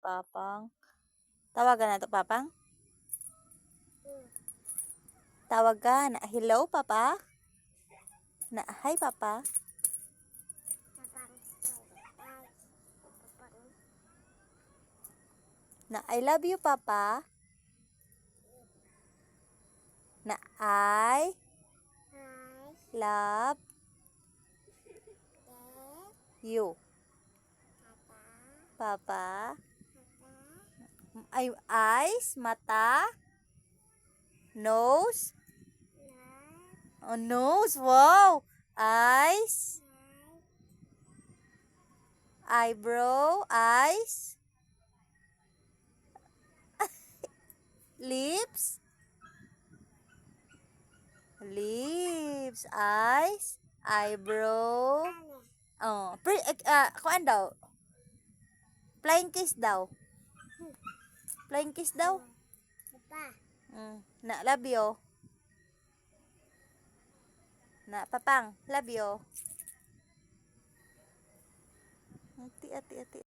Papang. Tawagan na to, Papang. Tawagan. Hello, Papa. Hi, Papa. I love you, Papa. I love you, Papa. Eyes, mata, nose. Oh, nose. Wow. Eyes, eyebrow, eyes, lips, eyes, eyebrow. Oh, kuan daw. Flying kiss daw. Flying kiss daw. Love you. Papang, love you. Ati.